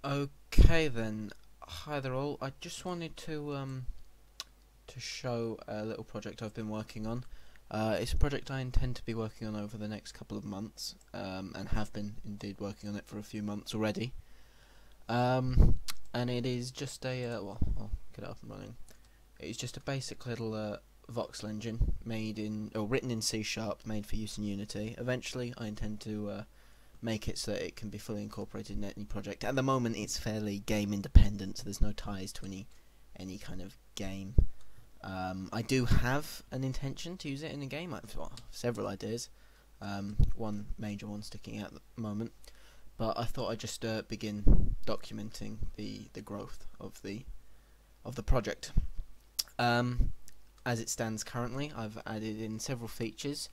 Okay then, hi there all. I just wanted to show a little project I've been working on. It's a project I intend to be working on over the next couple of months, and have been indeed working on it for a few months already. And it is just well, I'll get it up and running. It's just a basic little Voxel engine made in or written in C Sharp, made for use in Unity. Eventually, I intend to make it so that it can be fully incorporated in any project. At the moment, it's fairly game independent, so there's no ties to any kind of game. I do have an intention to use it in a game. I've several ideas. One major one sticking out at the moment, but I thought I'd just begin documenting the growth of the project. As it stands currently, I've added in several features.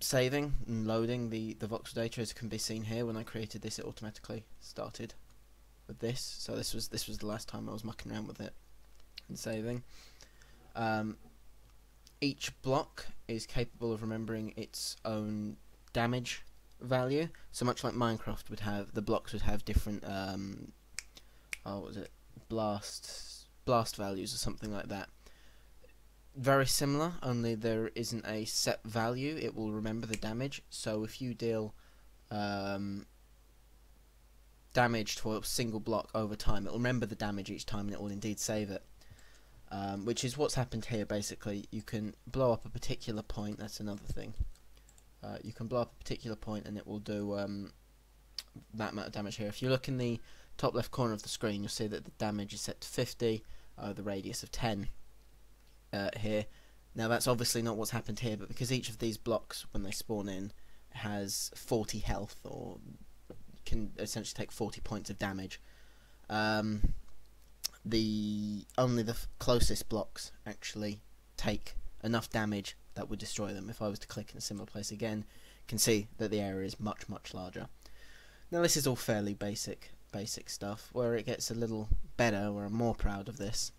Saving and loading the voxel data, as can be seen here. When I created this, it automatically started with this. So this was the last time I was mucking around with it and saving. Each block is capable of remembering its own damage value. So much like Minecraft would have, the blocks would have different what was it, blast values or something like that. Very similar, only there isn't a set value. It will remember the damage. So if you deal damage to a single block over time, it will remember the damage each time, and it will indeed save it. Which is what's happened here. Basically, you can blow up a particular point. That's another thing. You can blow up a particular point, and it will do that amount of damage here. If you look in the top left corner of the screen, you'll see that the damage is set to 50, the radius of 10. Here. Now that's obviously not what's happened here, but because each of these blocks, when they spawn in, has 40 health, or can essentially take 40 points of damage, only the closest blocks actually take enough damage that would destroy them. If I was to click in a similar place again, you can see that the area is much larger. Now this is all fairly basic stuff. Where it gets a little better, where I'm more proud of this,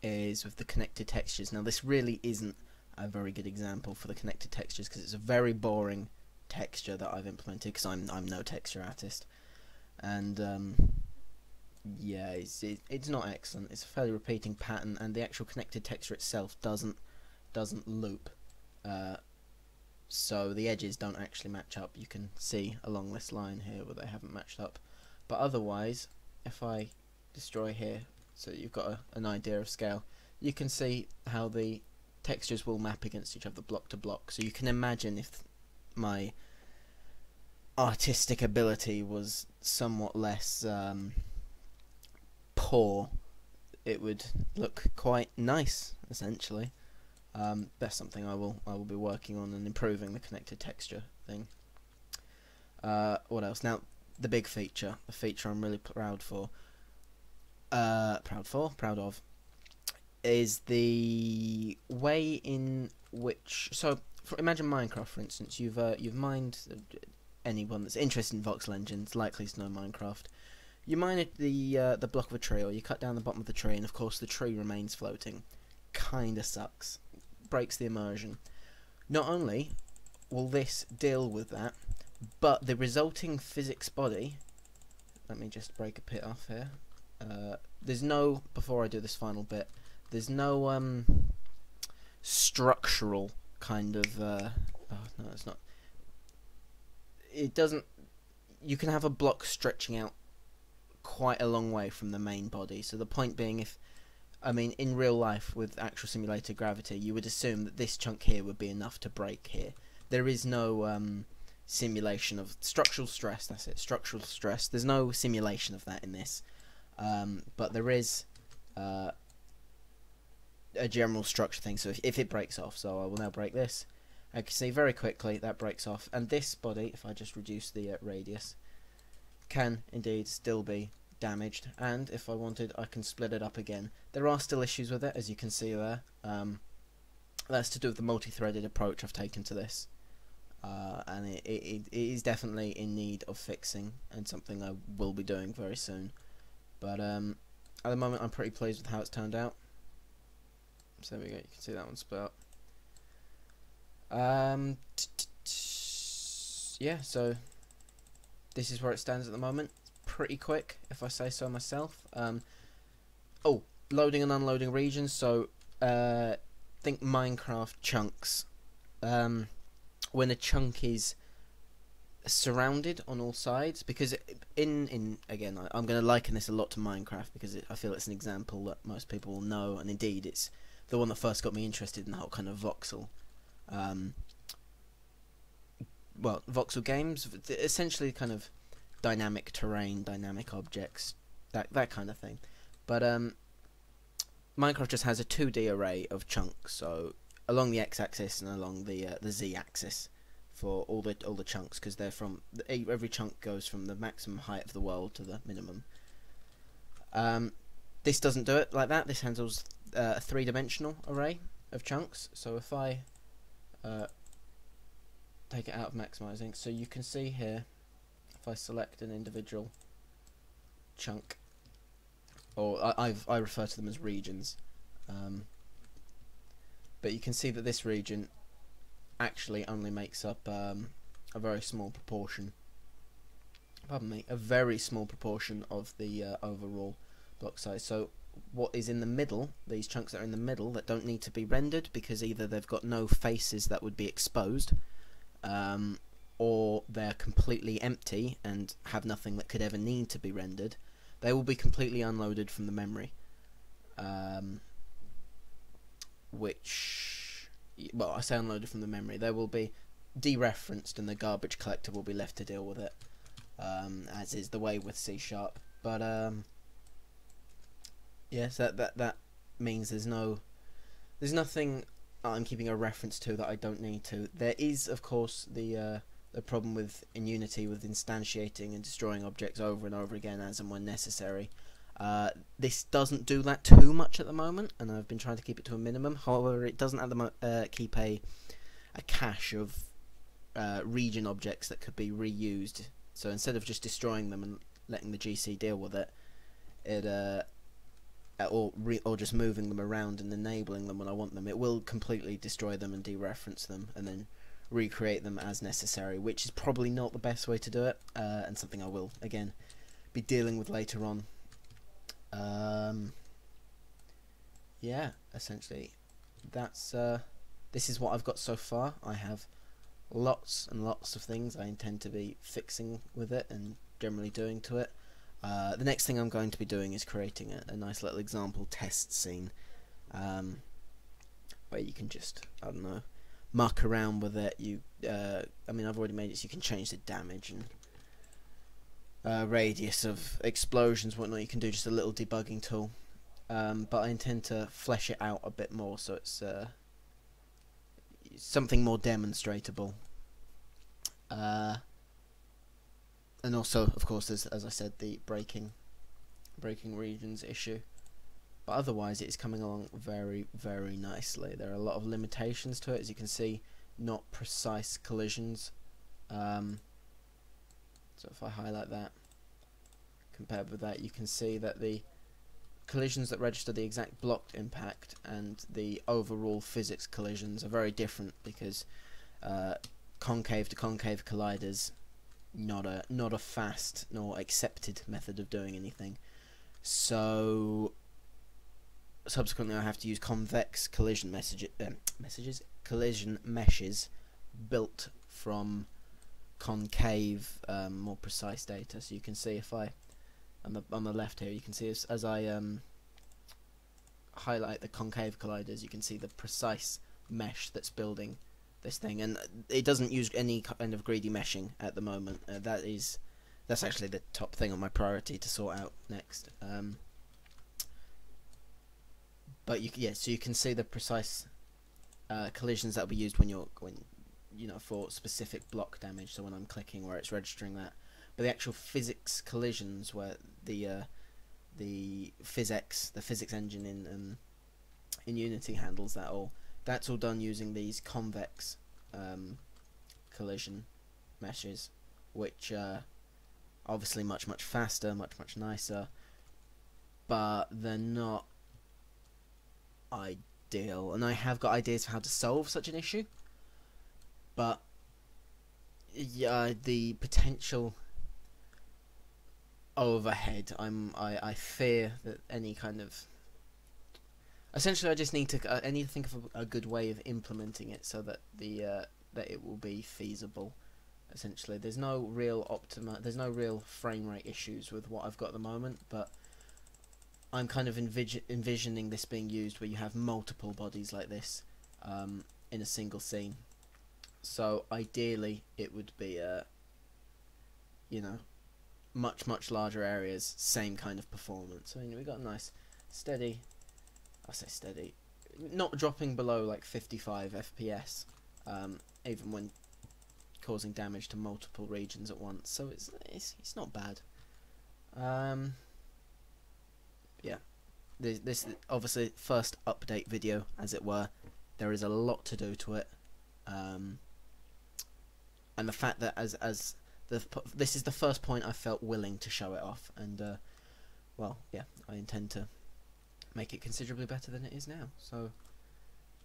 is with the connected textures. Now this really isn't a very good example for the connected textures, because it's a very boring texture that I've implemented, because I'm no texture artist, and yeah, it's not excellent. It's a fairly repeating pattern, and the actual connected texture itself doesn't loop, so the edges don't actually match up. You can see along this line here where they haven't matched up, but otherwise, if I destroy here, so you've got an idea of scale, you can see how the textures will map against each other block to block. So you can imagine if my artistic ability was somewhat less poor, it would look quite nice, essentially. That's something I will be working on and improving, the connected texture thing. What else? Now, the big feature, the feature I'm really proud of, is the way in which. So, imagine Minecraft, for instance. You've mined. Anyone that's interested in voxel engines likely to know Minecraft. You mine the block of a tree, or you cut down the bottom of the tree, and of course the tree remains floating. Kinda sucks. Breaks the immersion. Not only will this deal with that, but the resulting physics body. Let me just break a bit off here. There's no, before I do this final bit, there's no structural kind of oh no, it's not, it doesn't, you can have a block stretching out quite a long way from the main body. So the point being, in real life with actual simulated gravity, you would assume that this chunk here would be enough to break here. There is no simulation of structural stress. That's it, structural stress. There's no simulation of that in this. But there is a general structure thing. So if it breaks off, so I will now break this. I can see very quickly that breaks off, and this body, if I just reduce the radius, can indeed still be damaged. And if I wanted, I can split it up again. There are still issues with it, as you can see there. That's to do with the multi-threaded approach I've taken to this, and it is definitely in need of fixing, and something I will be doing very soon. But at the moment, I'm pretty pleased with how it's turned out. So there we go. You can see that one split up. Yeah. So this is where it stands at the moment. It's pretty quick, if I say so myself. Oh, loading and unloading regions. So think Minecraft chunks. When a chunk is surrounded on all sides, because again, I'm going to liken this a lot to Minecraft because I feel it's an example that most people will know, and indeed it's the one that first got me interested in the whole kind of voxel voxel games, essentially kind of dynamic terrain, dynamic objects, that kind of thing. But Minecraft just has a 2D array of chunks, so along the x-axis and along the z-axis for all the chunks, because they're from every chunk goes from the maximum height of the world to the minimum. This doesn't do it like that. This handles a three-dimensional array of chunks. So if I take it out of maximizing, so you can see here, if I select an individual chunk, or I refer to them as regions, but you can see that this region actually only makes up a very small proportion, a very small proportion of the overall block size. So what is in the middle, these chunks that are in the middle that don't need to be rendered because either they've got no faces that would be exposed, or they're completely empty and have nothing that could ever need to be rendered, they will be completely unloaded from the memory, which, well, I say unloaded from the memory, they will be dereferenced and the garbage collector will be left to deal with it, as is the way with C#. But yes, that means there's nothing I'm keeping a reference to that I don't need to. There is, of course, the problem with in Unity with instantiating and destroying objects over and over again as and when necessary. This doesn't do that too much at the moment, and I've been trying to keep it to a minimum. However, it doesn't at the keep a cache of region objects that could be reused. So instead of just destroying them and letting the GC deal with it, or just moving them around and enabling them when I want them, it will completely destroy them and dereference them and then recreate them as necessary, which is probably not the best way to do it, and something I will again be dealing with later on. Yeah, essentially that's this is what I've got so far. I have lots and lots of things I intend to be fixing with it and generally doing to it. The next thing I'm going to be doing is creating a nice little example test scene, where you can just, I don't know, muck around with it. I mean, I've already made it so you can change the damage and radius of explosions, whatnot. You can do just a little debugging tool, but I intend to flesh it out a bit more so it's something more demonstratable. And also, of course, there's, as I said, the breaking regions issue. But otherwise, it is coming along very, very nicely. There are a lot of limitations to it, as you can see, not precise collisions. So if I highlight that, compared with that, you can see that the collisions that register the exact blocked impact and the overall physics collisions are very different, because concave to concave colliders, not a fast nor accepted method of doing anything. So subsequently I have to use convex collision collision meshes built from concave, more precise data. So you can see, if I on the left here, you can see as I highlight the concave colliders, you can see the precise mesh that's building this thing, and it doesn't use any kind of greedy meshing at the moment. That's actually the top thing on my priority to sort out next. But so you can see the precise collisions that will be used when for specific block damage. So when I'm clicking, where it's registering that. But the actual physics collisions, where the physics engine in Unity handles that all. That's all done using these convex collision meshes, which are obviously much faster, much nicer, but they're not ideal. And I have got ideas for how to solve such an issue, but yeah, the potential overhead. I fear that any kind of... Essentially, I just need to I need to think of a good way of implementing it so that that it will be feasible. Essentially, there's no real frame rate issues with what I've got at the moment, but I'm kind of envisioning this being used where you have multiple bodies like this in a single scene. So ideally, it would be you know, much larger areas, same kind of performance. I mean, we got a nice steady. I say steady, not dropping below like 55 FPS, even when causing damage to multiple regions at once. So it's not bad. Yeah, this obviously first update video, as it were. There is a lot to do to it, and the fact that this is the first point I felt willing to show it off, and well, yeah, I intend to make it considerably better than it is now. So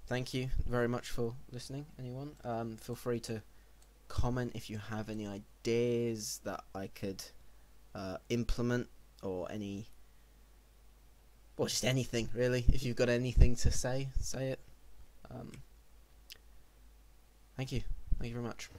thank you very much for listening, anyone. Feel free to comment if you have any ideas that I could implement, or just anything really. If you've got anything to say it. Thank you very much.